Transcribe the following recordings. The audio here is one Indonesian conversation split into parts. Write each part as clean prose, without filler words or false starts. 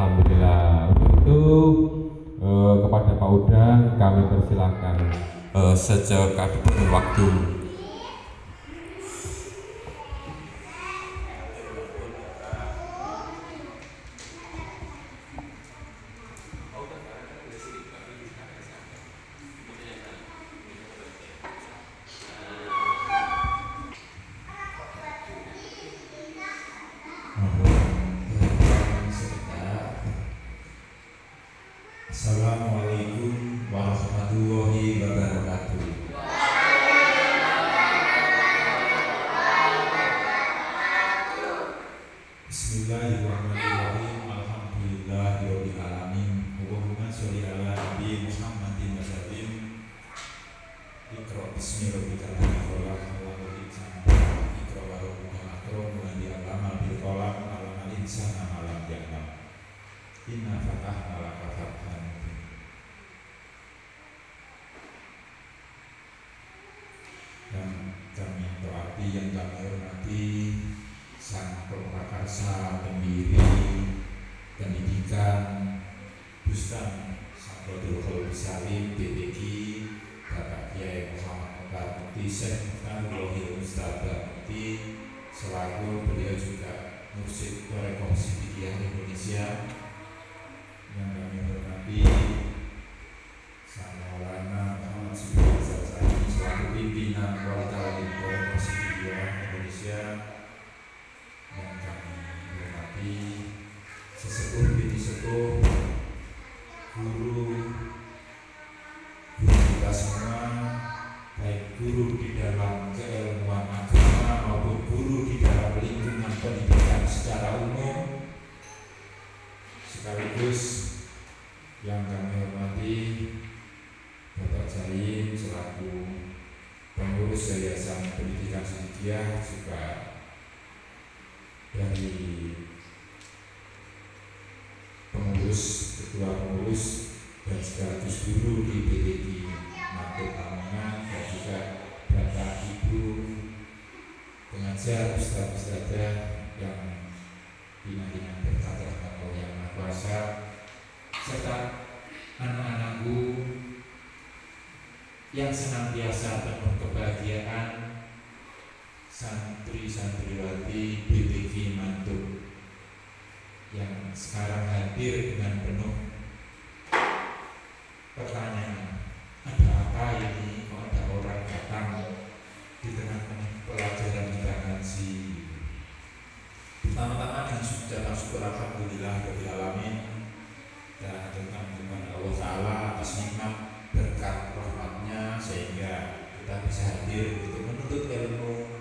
Alhamdulillah. Untuk itu kepada Pak Udang kami persilahkan secukupnya waktu. Assalamualaikum warahmatullahi wabarakatuh. Bismillahirrahmanirrahim. Alhamdulillahirabbil alamin. Allahumma sholli ala nabi Muhammadin wa sallim. Iqra bismi rabbikal ladzi khalaq, khalaqal insana min 'alaq. Iqra wa rabbukal akram, alladzi 'allama bil qalam, 'allamal insana ma lam ya'lam. Inna fatahna laka fathan. Yang kami hormati, yang kami hormati Sang Prakarsa, pendiri pendidikan Bustan Samprodul Qalbi Salim BPG, Bapak Kiai Muhammad Mukhtar Mukti, Syekh Mukhtar Rohil Mustafa Mukti, selaku beliau juga Mursyid Thariqah Siddiqiyah Indonesia. Yang kami hormati Sang Maulana Muhammad Subhanahu wa ta'ala selaku pimpinan Wartalim Thariqah Siddiqiyah Indonesia. Yang kami hormati sesepuh binti sepuh, guru kita semua, baik guru di dalam keilmuan agama maupun guru di dalam lingkungan pendidikan secara umum, sekaligus yang kami hormati Bapak Jain selaku pengurus Yayasan Pendidikan Siddiqiyah, juga dari pengurus, ketua pengurus dan sekaligus guru di BPG Matur Lamongan, dan juga Bapak Ibu pengajar, ustadz-ustadzah yang pimpinan berkat rahmat Allah yang Maha Kuasa, serta anak-anakku yang senantiasa penuh kebahagiaan, santri-santriwati BPG Mantuk yang sekarang hadir dengan penuh pertanyaan, ada apa ini, kok ada orang datang di tengah-tengah pelajaran kita ngaji. Pertama-tama dengan ucapan syukur alhamdulillah rabbil alamin, dan dengan Allah Ta'ala atas nikmat berkat rahmatnya sehingga kita bisa hadir untuk menuntut ilmu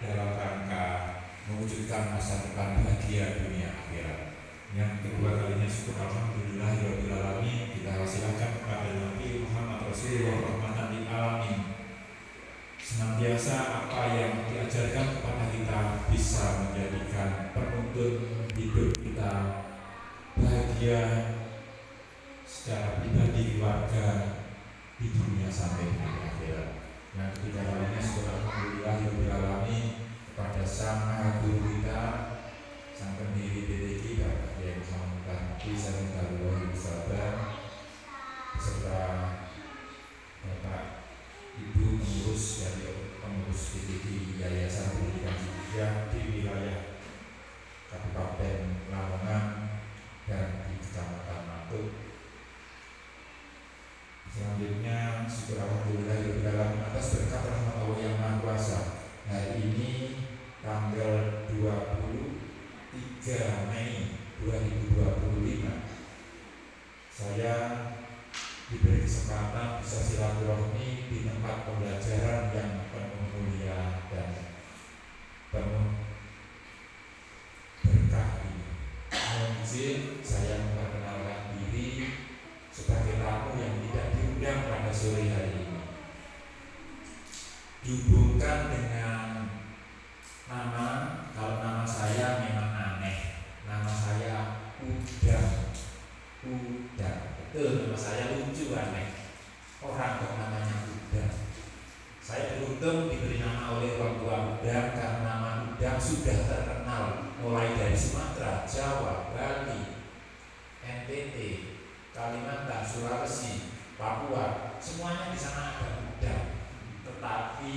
dalam rangka mewujudkan masa depan bahagia dunia akhirat. Yang kedua kalinya syukur alhamdulillah rabbil alamin, kita silakan kepada Nabi Muhammad Rasulullah rahmatan lil alamin, senantiasa apa yang diajarkan kepada kita bisa menjadikan penuntun hidup kita bahagia secara pribadi, keluarga, di dunia sampai di akhirat. Yang ketiga kalinya syukur alhamdulillah rabbil alamin kepada Sang Maha Guru kita, Sang pendiri BPG Bapak Kiai Muhammad Mukhtar Mukti, Sayyidina Rohil Mustafa, beserta Bapak Ibu pengurus dari pengurus BPG Yayasan Pendidikan Siddiqiyah di wilayah Kabupaten Lamongan dan di Kecamatan Matuk. Selanjutnya syukur alhamdulillah atas berkat rahmat Allah yang Maha Kuasa. Hari ini tanggal 23 Mei 2025 saya diberi kesempatan bisa silaturahmi di tempat pembelajaran yang penuh mulia dan penuh berkah ini. Mungkin saya memperkenalkan diri sebagai tamu yang tidak diundang pada sore hari ini. Dihubungkan dengan nama, kalau nama saya memang aneh, nama saya Udang. Betul, nama saya lucu, aneh. Orang kok namanya Udang. Saya beruntung diberi nama oleh orang tua Udang karena nama Udang sudah terkenal mulai dari Sumatera Sumatera, Jawa, Bali, NTT, Kalimantan, Sulawesi, Papua, semuanya di sana ada udang. Tetapi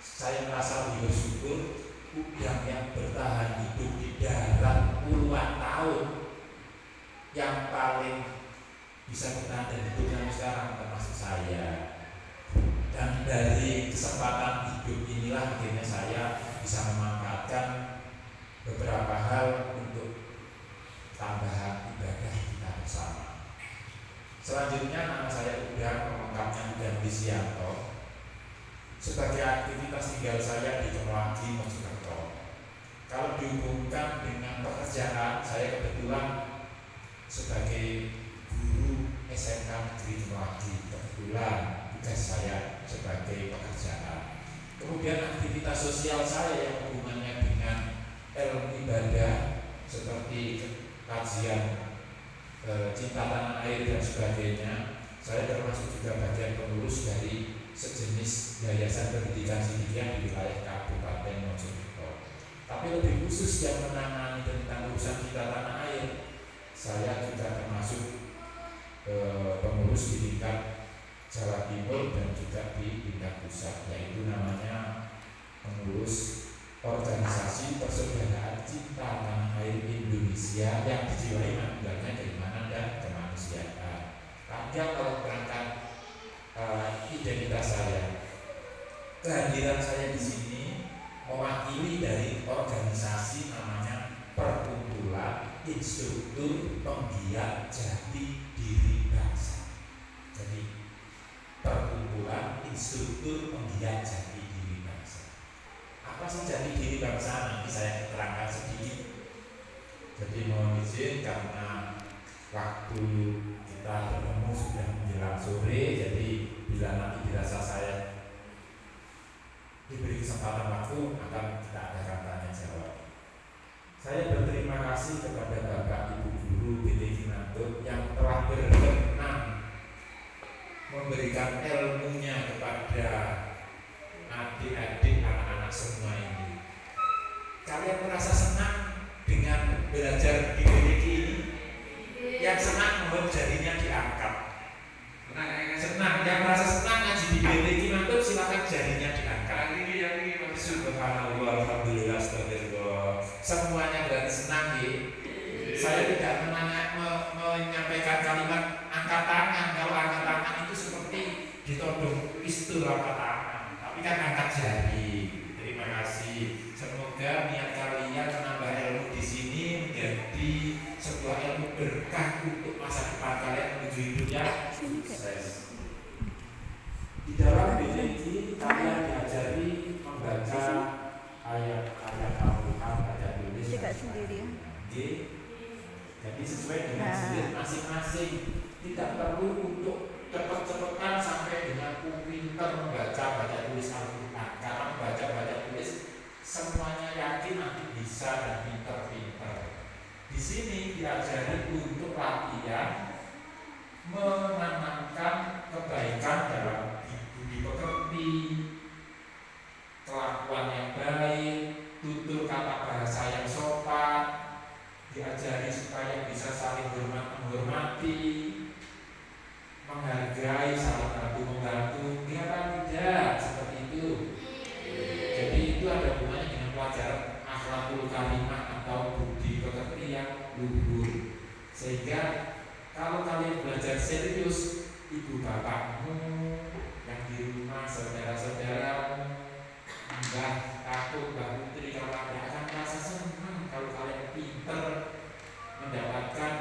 saya merasa lebih bersyukur udang yang bertahan hidup di darat puluhan tahun, yang paling bisa bertahan dan hidup sampai sekarang termasuk saya. Dan dari kesempatan hidup inilah akhirnya saya bisa memanfaatkan beberapa hal untuk tambahan ibadah kita bersama. Selanjutnya nama saya Udang, lengkapnya Udang Wisianto. Sebagai aktivitas tinggal saya di Cemlagi, Mojokerto. Kalau dihubungkan dengan pekerjaan, saya kebetulan sebagai guru SMK Negeri Cemlagi, kebetulan tugas saya sebagai pekerjaan. Kemudian aktivitas sosial saya yang hubungannya dengan ilmu ibadah seperti kajian cinta tanah air dan sebagainya. Saya termasuk juga bagian pengurus dari sejenis yayasan pendidikan Sidikiah di wilayah Kabupaten Mojokerto. Tapi lebih khusus yang menangani tentang urusan cinta tanah air, saya juga termasuk pengurus di tingkat Jawa Timur dan juga di tingkat pusat, yaitu namanya pengurus organisasi persaudaraan cinta tanah air Indonesia yang dijiwai manggilnya keimanan dan kemanusiaan. Panjang kalau berangkat identitas saya, kehadiran saya di sini mewakili dari organisasi namanya Perkumpulan Instruktur Penggiat Jati Diri Bangsa. Jadi Perkumpulan Instruktur Penggiat Jati Diri Bangsa. Apa sih jati diri bangsa? Nanti saya terangkan sedikit. Jadi mohon izin karena waktu kita bertemu sudah menjelang sore, jadi bila nanti dirasa saya diberi kesempatan waktu akan kita adakan tanya jawab. Saya berterima kasih kepada Bapak Ibu Guru BT Kinantut yang telah berkenan memberikan ilmunya kepada adik-adik anak-anak semua ini. Kalian merasa senang dengan belajar di BTK ini? Yang senang mohon jarinya diangkat. Senang, yang merasa senang ngaji di BTK Kinantut silakan jarinya diangkat. Subhanallah, alhamdulillah, astagfirullah. Semuanya berarti senang ya. Saya tidak menyampaikan kalimat angkat tangan. Kalau angkat tangan itu seperti ditodong pistol angkat tangan, tapi kan angkat jari. Terima kasih. Semoga niat kalian menambah ilmu di sini menjadi sebuah ilmu berkah untuk masa depan kalian menuju hidup yang sukses. Di dalam BTK kalian diajari membaca ayat-ayat Al-Quran, baca tulis tidak sendiri ya. Jadi sesuai dengan jenis masing-masing. Tidak perlu untuk cepet-cepetan sampai dengan pinter membaca baca tulis Al-Quran. Karena membaca baca tulis semuanya yakin nanti bisa dan pinter-pinter. Di sini diajari untuk latihan menanamkan kebaikan dalam budi pekerti, kelakuan yang baik, tutur kata bahasa yang sopan, diajari supaya bisa saling menghormati, menghargai, saling membantu, biar tidak seperti itu. Jadi itu ada hubungannya dengan pelajaran akhlakul karimah atau budi pekerti yang luhur. Sehingga kalau kalian belajar serius, ibu bapakmu yang di rumah, saudara-saudaramu, mbah kakuk, mbah putri, kalau akan merasa senang kalau kalian pinter mendapatkan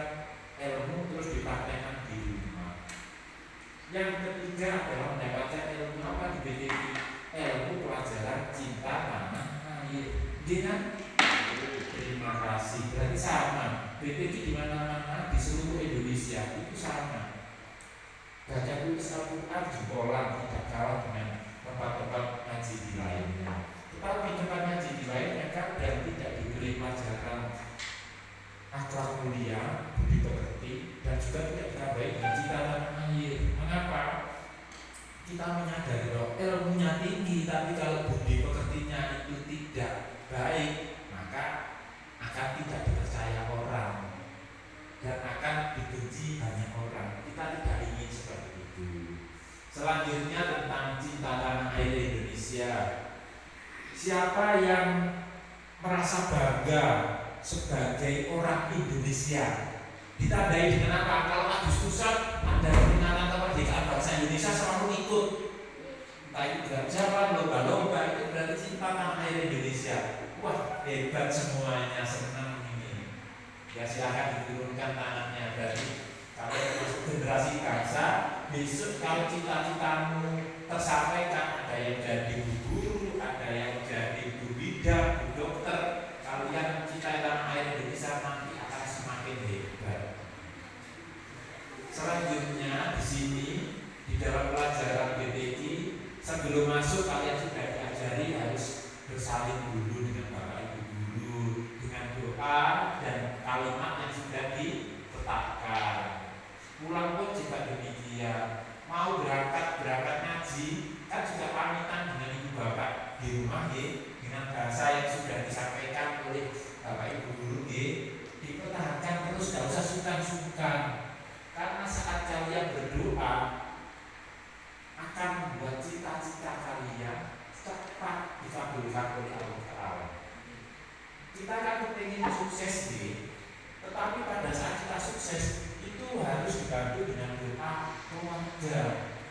ilmu terus dipraktekkan di rumah. Yang ketiga adalah mendapatkan ilmu apa di BTK? Ilmu pelajaran cinta tanah air. Dengan terima kasih. Berarti sama. BTK di mana-mana di seluruh Indonesia itu sama. Baca tulis Al-Quran jebolan tidak kalah dengan tempat-tempat ngaji di lainnya. Tetapi tempat ngaji di lainnya kadang tidak diberi pelajaran akhlak mulia, budi pekerti, dan juga tidak ditambahi dengan cinta tanah air. Mengapa? Kita menyadari bahwa ilmunya tinggi, tapi kalau budi pekertinya itu tidak baik, maka akan tidak Selanjutnya tentang cinta tanah air Indonesia. Siapa yang merasa bangga sebagai orang Indonesia? Ditandai dengan apa? Kalau Agustusan ada peringatan kemerdekaan bangsa Indonesia selalu ikut. Entah itu jalan lomba-lomba, itu berarti cinta tanah air Indonesia. Wah, hebat semuanya, senang ini. Ya silakan diturunkan tangannya. Berarti kalian masuk generasi bangsa. Besok kalau cita-citamu tersampaikan, ada yang jadi guru, ada yang jadi guru bidan, guru dokter, kalian cinta tanah air Indonesia nanti akan semakin hebat. Selanjutnya di sini di dalam pelajaran BTG sebelum masuk kalian sudah diajari harus bersalin dulu dengan bapak ibu guru dengan doa dan kalimat yang sudah ditetapkan. Pulang pun juga demikian. Mau berangkat ngaji kan juga pamitan dengan ibu bapak di rumah dengan bahasa yang sudah disampaikan oleh bapak ibu guru dipertahankan terus, tidak usah sungkan-sungkan. Karena saat kalian berdoa akan membuat cita-cita kalian cepat dikabulkan oleh Allah Ta'ala. Kita kan ingin sukses tetapi pada saat kita sukses itu harus dibantu dengan doa keluarga,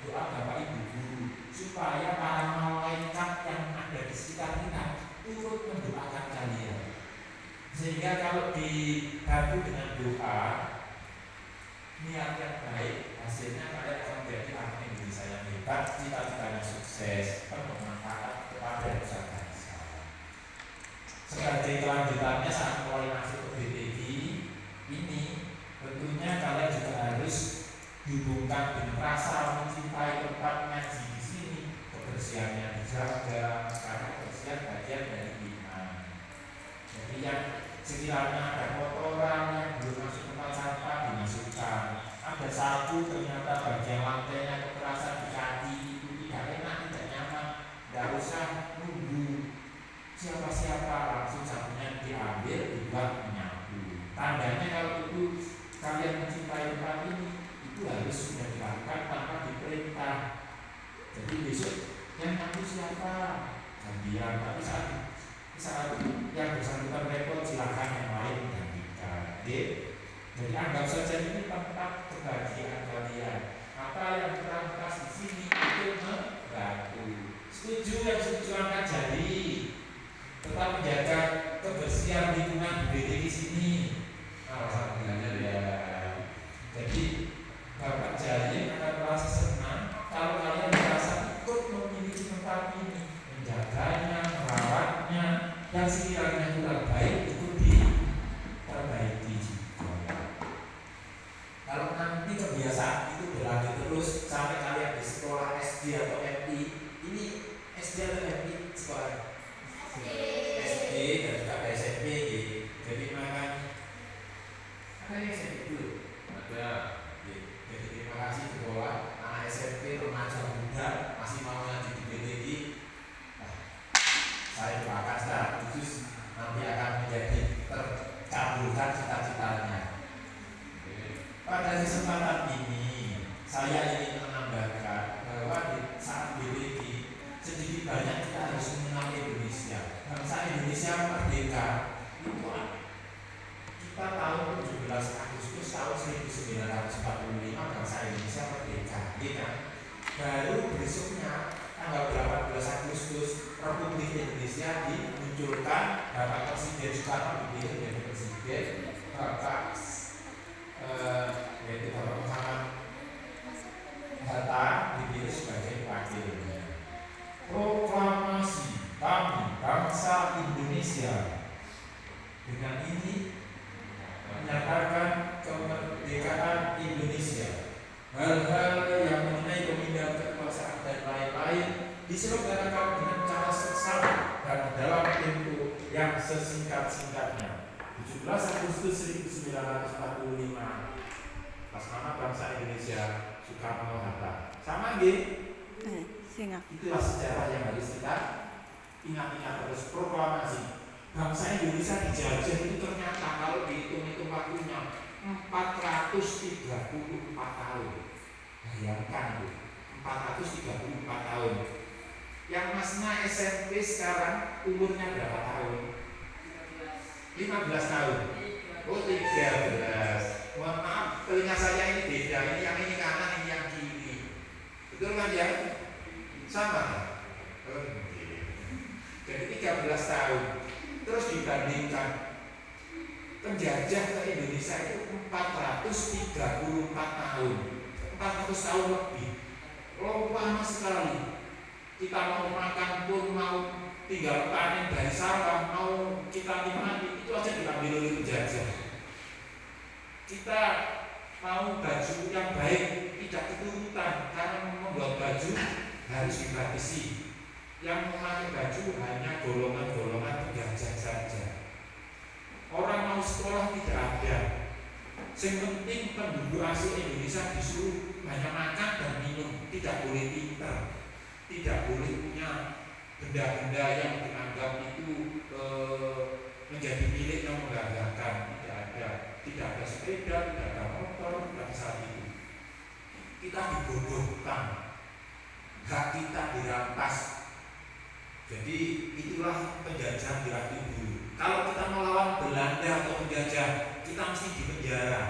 doa bapak ibu guru, supaya para malaikat yang ada di sekitar kita turut mendoakan kalian. Sehingga kalau dibantu dengan doa niat yang baik, hasilnya kalian akan menjadi anak Indonesia yang hebat, cita-citanya sukses, bermanfaat kepada nusa bangsa. Sebagai kelanjutannya saat mulai masuk ke BTG ini, tentunya kalian juga harus dihubungkan dengan rasa mencintai tempat ngaji di sini. Kebersihannya dijaga, karena kebersihan bagian dari iman. Jadi yang sekiranya ada kotoran yang belum masuk tempat sampah dimasukkan. Ada sapu ternyata bagian lantainya kekerasan di kaki, itu tidak enak, tidak nyaman. Tidak usah nunggu siapa-siapa, langsung sapunya diambil, dibuat menyapu. Tandanya kalau itu kalian mencintai tempat ini, itu harus sudah dilakukan tanpa diperintah. Jadi besok yang nyapu siapa? Gantian. Tapi saat yang bersangkutan repot, silakan yang lain menggantikan. Jadi anggap saja ini tempat kebahagiaan kalian. Apa yang terangkas di sini itu membantu. Setuju yang setuju angkat jari. Tetap menjaga kebersihan lingkungan di sini. Alhamdulillah ya. Jadi Bapak Jaya akan merasa senang kalau kalian merasa ikut memiliki tempat ini, menjaganya, merawatnya, yang sekiranya kurang baik itu diperbaiki juga. Kalau nanti kebiasaan itu berlanjut terus sampai kalian di sekolah SD atau MI, ini SD atau MI sekolah SD dan juga SMP, jadi makan ada yang SMP dulu ada. Jadi terima kasih sekolah anak SMP remaja muda masih mau ngaji di BTG. Saya doakan secara khusus nanti akan menjadi terkabulkan cita-citanya. Pada kesempatan ini saya ingin menambahkan bahwa di saat BTG sedikit banyak kita harus mengenal Indonesia. Bangsa Indonesia merdeka itu kita tahun 17 Agustus tahun 1945 bangsa Indonesia merdeka, kan? Baru besoknya tanggal 18 Agustus Republik Indonesia dimunculkan Bapak Presiden Soekarno menjadi presiden, Bapak yaitu Bapak Muhammad Hatta dipilih sebagai wakilnya. Proklamasi kami bangsa Indonesia dengan ini menyatakan kemerdekaan Indonesia. Hal-hal yang mengenai pemindahan kekuasaan dan lain-lain diselenggarakan dengan cara seksama dan dalam tempo yang sesingkat-singkatnya. 17 Agustus 1945 atas nama bangsa Indonesia Soekarno Hatta. Sama itulah sejarah yang harus kita ingat-ingat terus. Proklamasi bangsa Indonesia dijajah itu ternyata kalau dihitung-hitung waktunya 434 tahun. Bayangkan itu 434 tahun. Yang masnya SMP sekarang umurnya berapa tahun? 15 tahun. Oh 13. Mohon maaf, telinga saya ini beda. Ini yang ini kanan, ini yang kiri. Betul kan ya? Sama. Oke. Jadi 13 tahun. Terus dibandingkan penjajah ke Indonesia itu 434 tahun. 400 tahun lebih. Lama sekali. Kita mau makan pun, mau tinggal panen dari sawah, mau kita nikmati, itu aja diambil oleh penjajah. Kita mau baju yang baik tidak diturutan, karena membuat baju harus dibatasi. Yang memakai baju hanya golongan-golongan penjajah saja. Orang mau sekolah tidak ada. Yang penting penduduk asli Indonesia disuruh hanya makan dan minum, tidak boleh pintar, tidak boleh punya benda-benda yang dianggap itu menjadi milik yang membanggakan. Tidak ada sepeda, tidak ada motor pada saat itu. Kita dibodohkan, hak kita dirampas. Jadi itulah penjajahan dilakukan dulu. Kalau kita melawan Belanda atau penjajah, kita mesti dipenjara.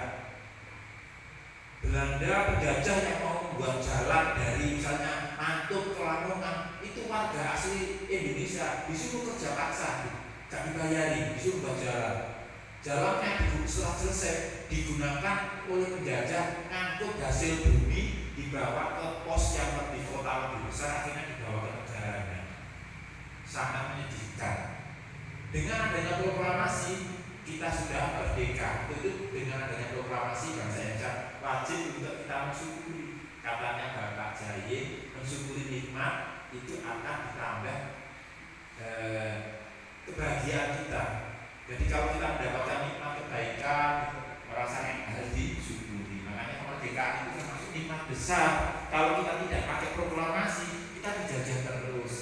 Belanda penjajah yang mau membuat jalan dari misalnya Antuk ke Lamongan, itu warga asli Indonesia disuruh kerja paksa, gak dibayari, disuruh buat jalan. Jalannya setelah selesai digunakan oleh penjajah, ngangkut hasil bumi dibawa ke pos yang lebih kota lebih besar, akhirnya dibawa ke negaranya. Sangat menyedihkan. Dengan adanya proklamasi kita sudah merdeka. Itu dengan adanya proklamasi bangsa Indonesia wajib untuk kita mensyukuri. Katanya Bapak Jaye, mensyukuri nikmat itu akan ditambah kebahagiaan kita. Jadi kalau kita mendapatkan nikmat kebaikan, merasa yang harus disyukuri. Makanya kemerdekaan itu termasuk nikmat besar. Kalau kita tidak pakai proklamasi, kita dijajah terus.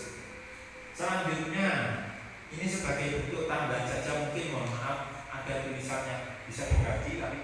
Selanjutnya, ini sebagai bentuk tambahan saja, mungkin mohon maaf ada tulisannya bisa dibagi, tapi